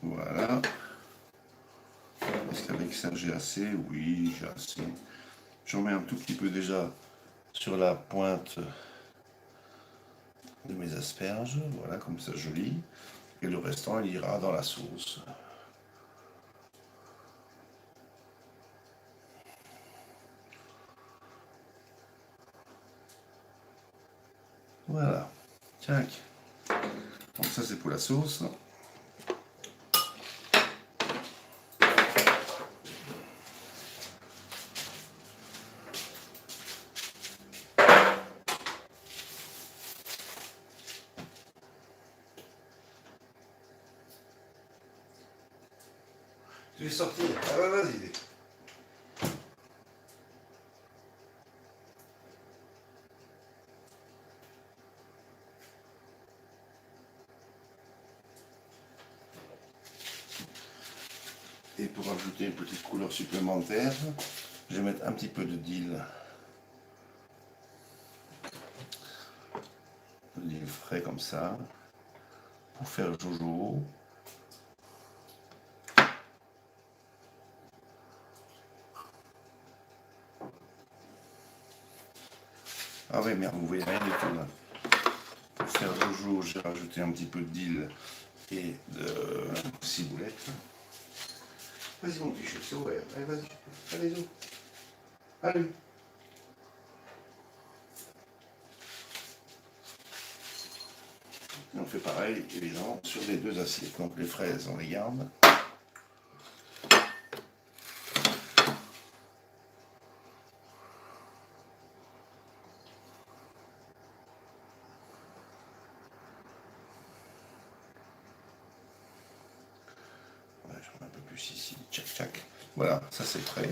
Voilà. Est-ce qu'avec ça j'ai assez? Oui, j'ai assez. J'en mets un tout petit peu déjà sur la pointe de mes asperges. Voilà, comme ça joli. Et le restant, il ira dans la sauce. Voilà. Tac. Donc ça, c'est pour la sauce. Tu es sorti. Ah bah vas-y. Et pour ajouter une petite couleur supplémentaire, je vais mettre un petit peu de dill. De dill frais comme ça. Pour faire jojo. Ah ouais, merde, vous voyez rien du tout là. Pour faire jojo, j'ai rajouté un petit peu de dill et de ciboulette. Vas-y mon petit chef, c'est ouvert. Allez, vas-y. Allez-y. Allez. Et on fait pareil, évidemment, sur les deux assiettes. Donc les fraises, on les garde. Ouais, j'en mets un peu plus ici. Tchac, tchac. Voilà, ça c'est prêt.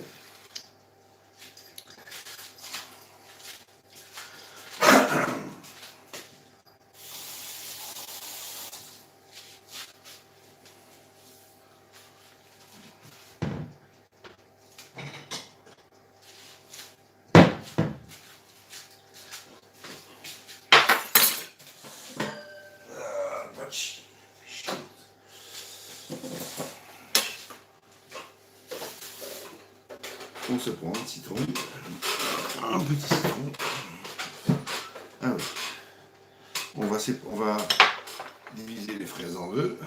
On se prend un citron, un petit citron. Ah oui. On va diviser les fraises en deux.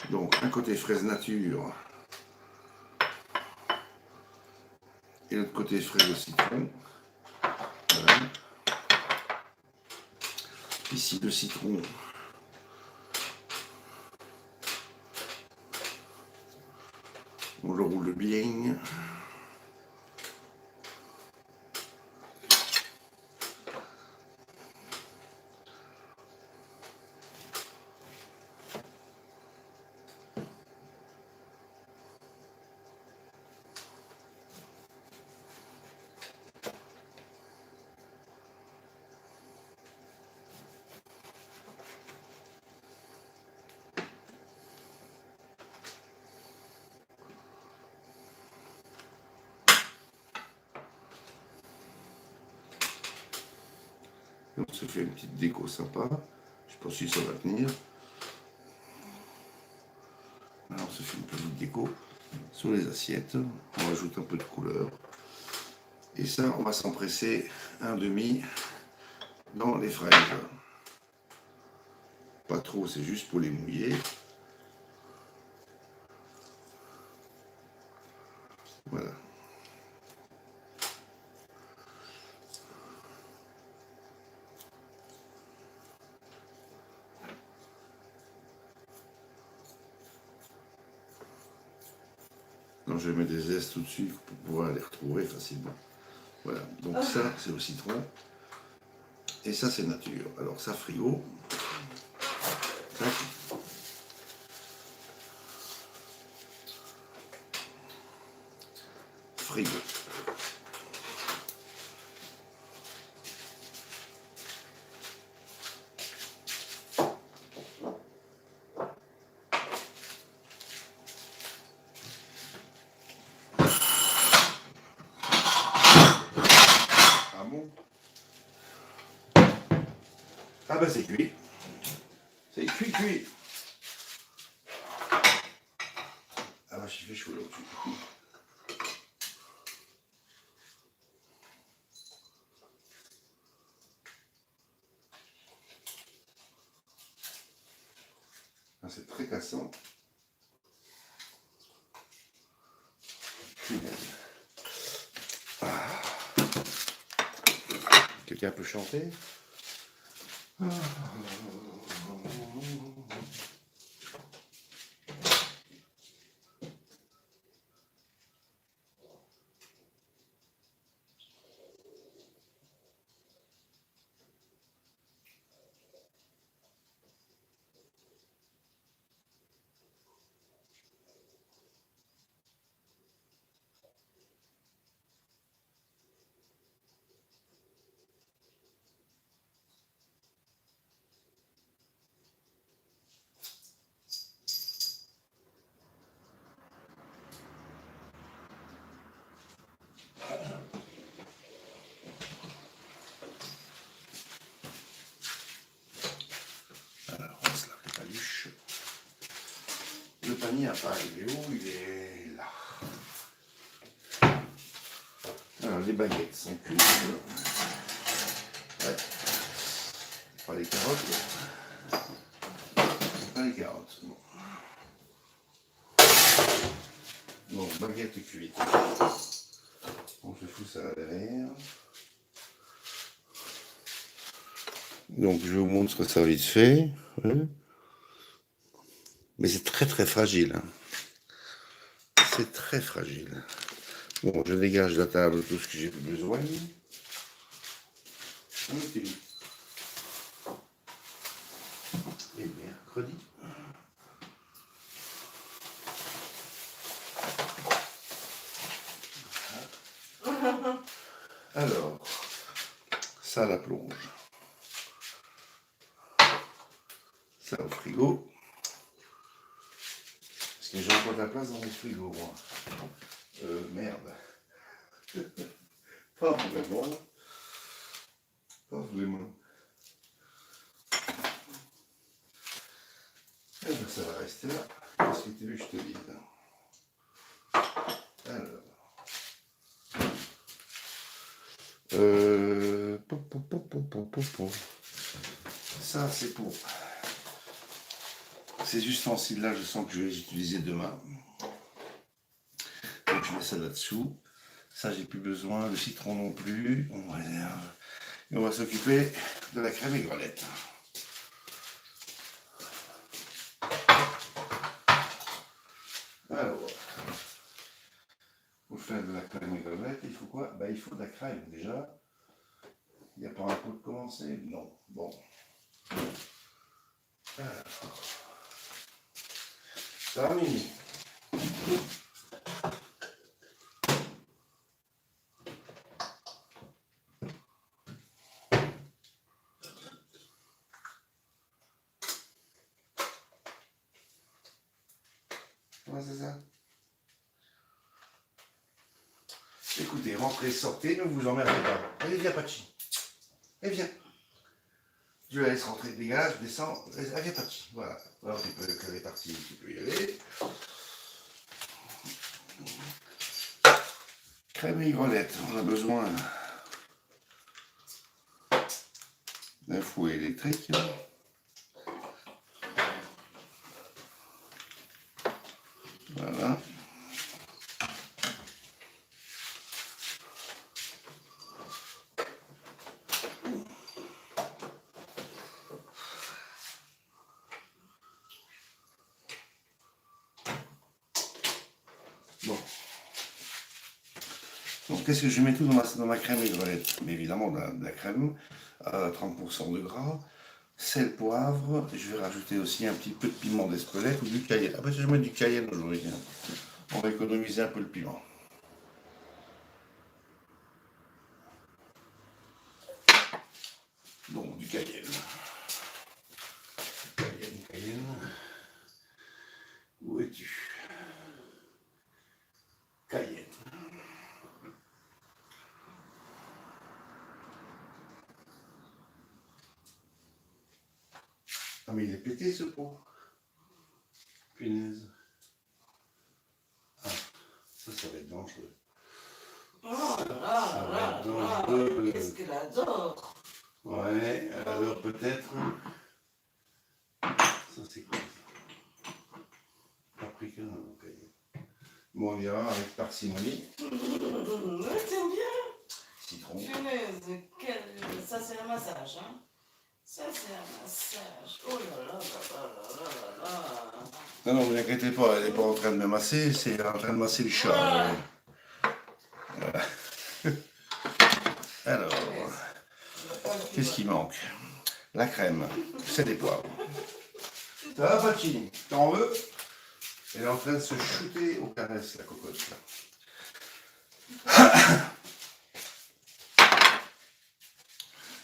Donc un côté fraise nature et l'autre côté fraise au citron. Voilà. Ici le citron. roule bien. Et on se fait une petite déco sympa. Je sais pas si ça va tenir. Alors on se fait une petite déco sur les assiettes. On rajoute un peu de couleur. Et ça, on va s'empresser un demi dans les fraises. Pas trop, c'est juste pour les mouiller. Voilà. Donc je mets des zestes au-dessus pour pouvoir les retrouver facilement. Voilà, donc ça c'est au citron. Et ça c'est nature. Alors ça frigo. Tac. Frigo. Ah bon? Ah bah c'est cuit. C'est cuit. Ah bah j'ai fait chaud là au-dessus. Ah, c'est très cassant. Ah. Quelqu'un peut chanter? Alors on se lave les paluches. Le panier à pain, il est où? Il est là. Alors les baguettes sont cuites. Ouais. Pas les carottes. Pas les carottes. Bon. Donc baguette cuite. On se fout ça à derrière. Donc je vous montre ça vite fait. Ouais. Mais c'est très très fragile. Hein. C'est très fragile. Bon, je dégage de la table tout ce que j'ai besoin. On utilise. Et mercredi. Alors, ça à la plonge. Ça au frigo. Parce que j'ai encore de la place dans mon frigo, moi. Merde. Pas vraiment. Pas vraiment. Eh ben, ça va rester là. Qu'est-ce que tu veux que je te dise? Alors. Ça, c'est pour ces ustensiles-là, je sens que je vais les utiliser demain. Donc je mets ça là-dessous. Ça, j'ai plus besoin. Le citron non plus. On réserve. Et on va s'occuper de la crème aigrelette. Alors, Pour faire de la crème aigrelette, il faut quoi? Il faut de la crème déjà. Il n'y a pas un coup de commencer? Non. Bon. Alors. Terminé. Ouais, c'est ça. Écoutez, rentrez, sortez, ne vous emmerdez pas. Allez, viens, Pachi. Et viens. Je la laisse rentrer, dégage, descends. Allez, viens, Pachi. Voilà. Alors, tu peux, qu'elle est partie, tu peux y aller. Crème aigrelette, on a besoin d'un fouet électrique. Voilà. Bon. Donc, qu'est-ce que je mets tout dans ma crème aigrelette? Mais évidemment, de la crème, 30% de gras, sel, poivre. Je vais rajouter aussi un petit peu de piment d'Espelette ou du cayenne. Ah, je vais mettre du cayenne aujourd'hui. On va économiser un peu le piment. Donc, du cayenne. Cayenne. Où es-tu? Cayenne. Ah, mais il est pété ce pot. Punaise. Ah, ça va être dangereux. Oh là là, qu'est-ce qu'elle adore. Ouais, alors peut-être. Ça c'est quoi? Paprika, ok. Bon, on ira avec parcimonie. C'est bien. Citron. Punaise, ça c'est un massage, hein. Ça c'est un massage. Oh là là là là là là là. Non, non, vous inquiétez pas, elle n'est pas en train de me masser, c'est en train de masser le chat. Voilà. Alors, qu'est-ce qui manque? La crème, c'est des poivres. Ça va, Pachi? T'en veux? Elle est en train de se shooter aux caresses, la cocotte.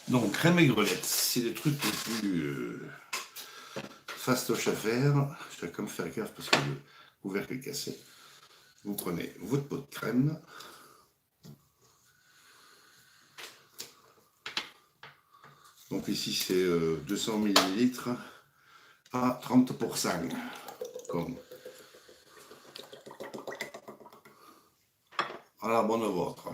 Donc, crème aigrelette, c'est le truc le plus fastoche à faire. Je dois comme faire gaffe parce que le couvercle est cassé. Vous prenez votre pot de crème. Donc ici c'est 200 ml à 30%. Comme à la bonne vôtre.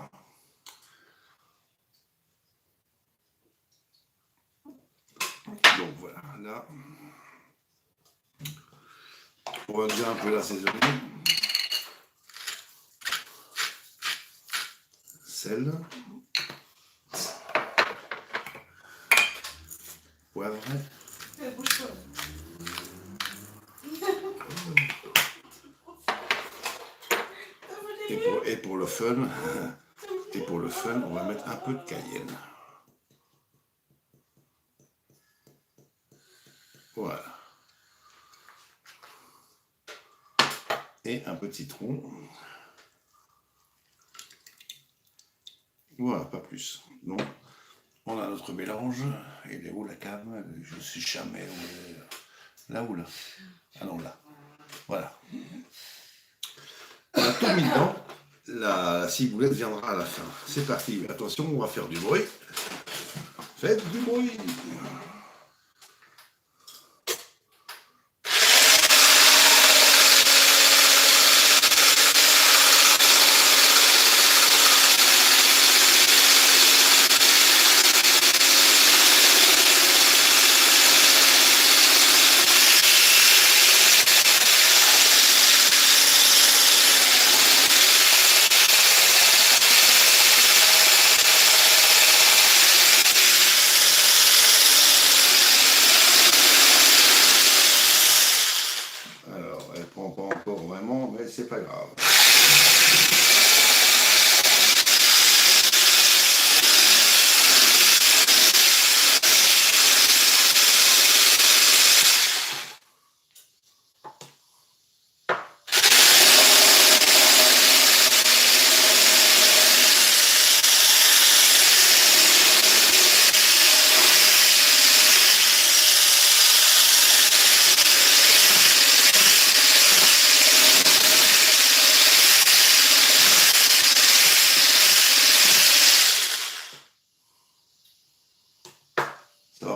Donc voilà, là, on va bien un peu l'assaisonner. Sel, poivre. Et pour le fun, on va mettre un peu de cayenne. Voilà. Et un peu de citron. Voilà, pas plus. Donc, on a notre mélange. Il est où la cave? Je sais jamais où elle est. Là ou là? Ah non, là. Voilà. On a tout mis dedans. La ciboulette viendra à la fin. C'est parti. Attention, on va faire du bruit. Faites du bruit.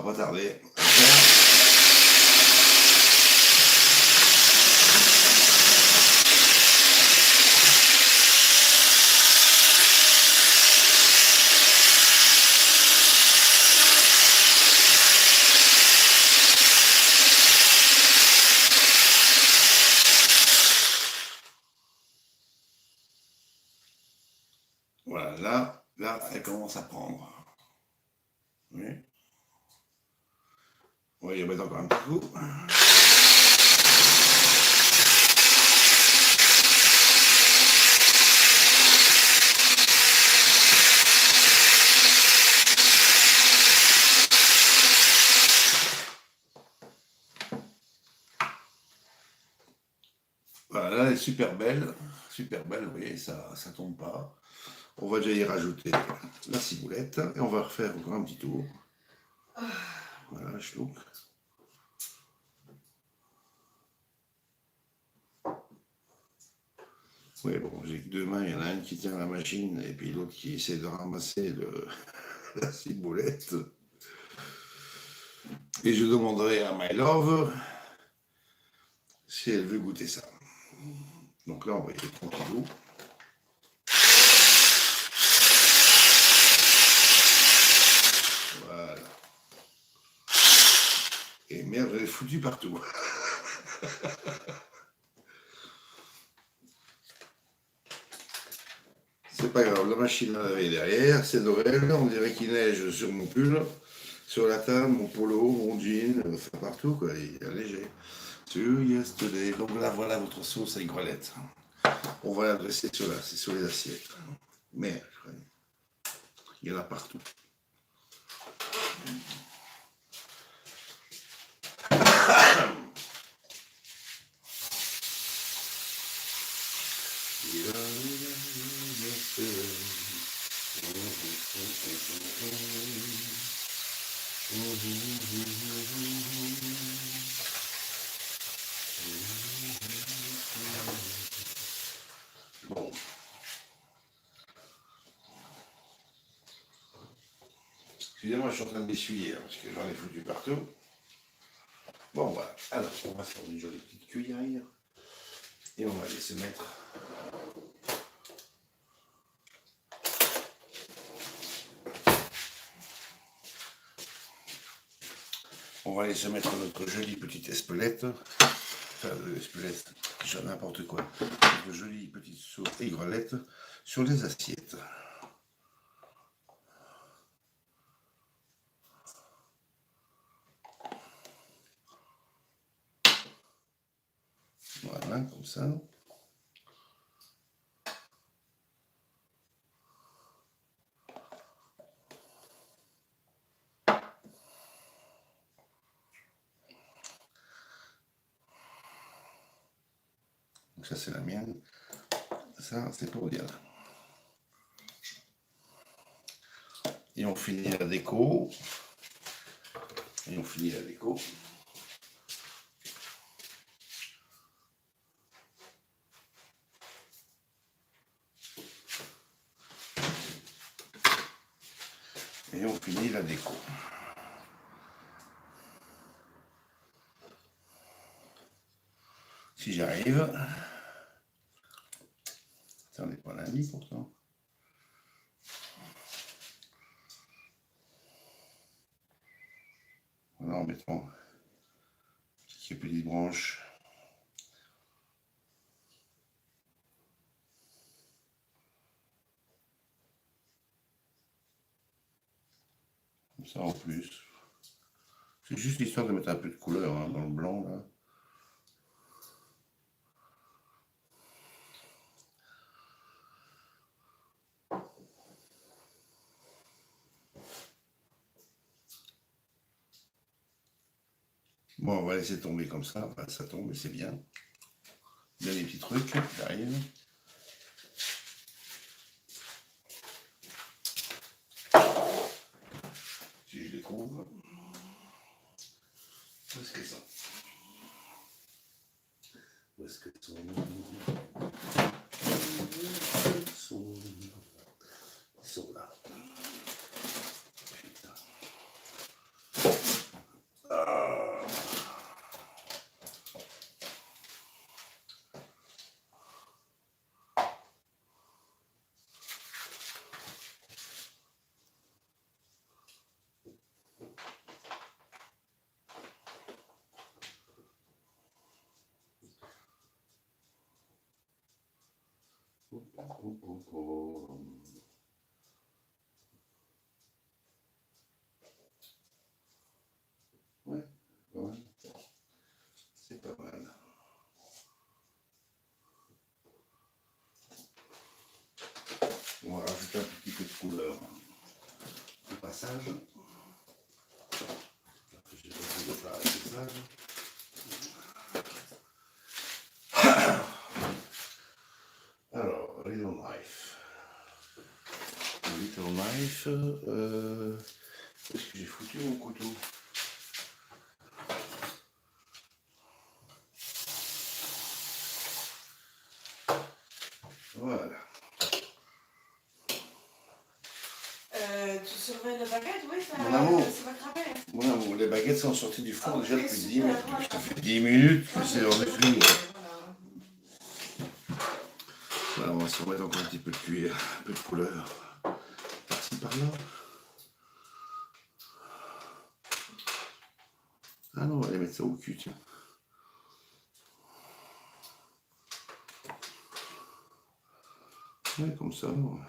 va pas tarder à faire. Voilà, là, elle commence à prendre. Oui. On va y remettre encore un petit coup. Voilà, là, elle est super belle, vous voyez, ça tombe pas. On va déjà y rajouter la ciboulette et on va refaire encore un petit tour. Voilà, je loupe. Oui, bon, j'ai que deux mains, il y en a une qui tient la machine et puis l'autre qui essaie de ramasser la ciboulette. Et je demanderai à My Love si elle veut goûter ça. Donc là, on va y aller tranquillou. Voilà. Et merde, elle est foutue partout. C'est pas grave, la machine à laver est derrière, c'est Noël, on dirait qu'il neige sur mon pull, sur la table, mon polo, mon jean, enfin partout, quoi, il est léger. To yesterday. Donc là, voilà votre sauce à aigrelette. On va la dresser sur les assiettes. Mais, il y en a partout. Bon. Excusez-moi, je suis en train de m'essuyer, parce que j'en ai foutu partout. Bon, voilà. Alors, on va faire une jolie petite cuillère. Et on va aller se mettre notre jolie petite espelette. Enfin, espelette, je n'importe quoi. Notre jolie petite sauce aigrelette sur les assiettes. Voilà, comme ça. Donc ça, c'est la mienne. Ça, c'est pour Diana. Et on finit la déco. Et on finit la déco. Si j'arrive. Ça n'est pas lundi pourtant. Alors mettons ces petites branches. Comme ça en plus. C'est juste l'histoire de mettre un peu de couleur hein, dans le blanc là. Bon, on va laisser tomber comme ça. Enfin, ça tombe, mais c'est bien. Il y a des petits trucs qui arrivent. Si je les trouve. Où est-ce qu'elles sont? Où est-ce qu'elles sont? Ils sont là. Putain. Ouais, pas mal. C'est pas mal. On va rajouter un petit peu de couleur au passage. J'ai pas fait de faire avec ça. Alors, Little Knife. Little Knife. Où est-ce que j'ai foutu mon couteau? Voilà. Tu surveilles la baguette, oui, ça, Mon amour. ça va cramer. Mon amour, les baguettes sont sorties du four Ah, déjà ok, depuis 10 super, minutes. voilà. Ça fait 10 minutes que c'est hors de fini. Voilà. Voilà, on va se remettre encore un petit peu de cuir, un peu de couleur. Par-ci, par-là. Ah non, on va aller mettre ça au cul, tiens. Ouais, comme ça. Non.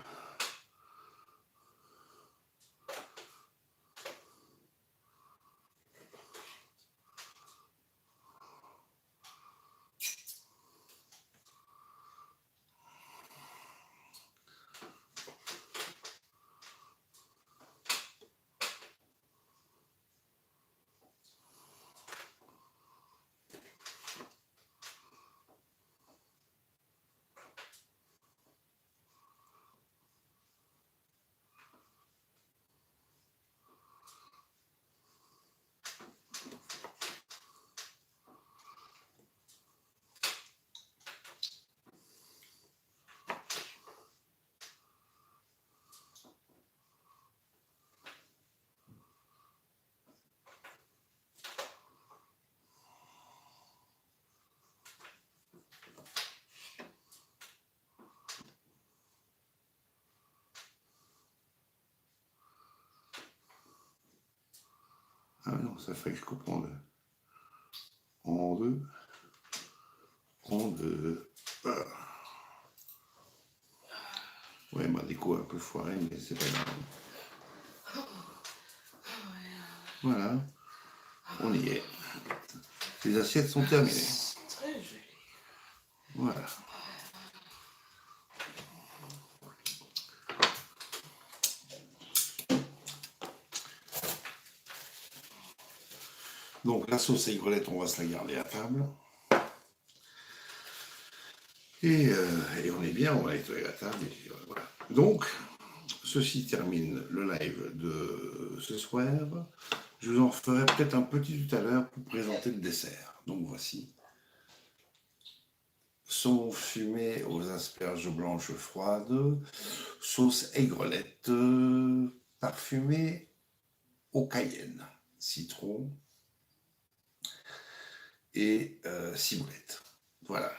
Ah non, ça fait que je coupe en deux. En deux. En deux. Voilà. Ouais, ma déco a un peu foiré, mais c'est pas grave. Voilà. On y est. Les assiettes sont terminées. Très joli. Voilà. Donc la sauce aigrelette, on va se la garder à table. Et on est bien, on va nettoyer la table. Et voilà. Donc, ceci termine le live de ce soir. Je vous en ferai peut-être un petit tout à l'heure pour présenter le dessert. Donc voici. Saumon fumé aux asperges blanches froides, sauce aigrelette parfumée au cayenne, citron et ciboulette. Voilà.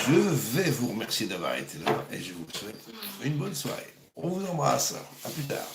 Je vais vous remercier d'avoir été là et je vous souhaite une bonne soirée. On vous embrasse. À plus tard.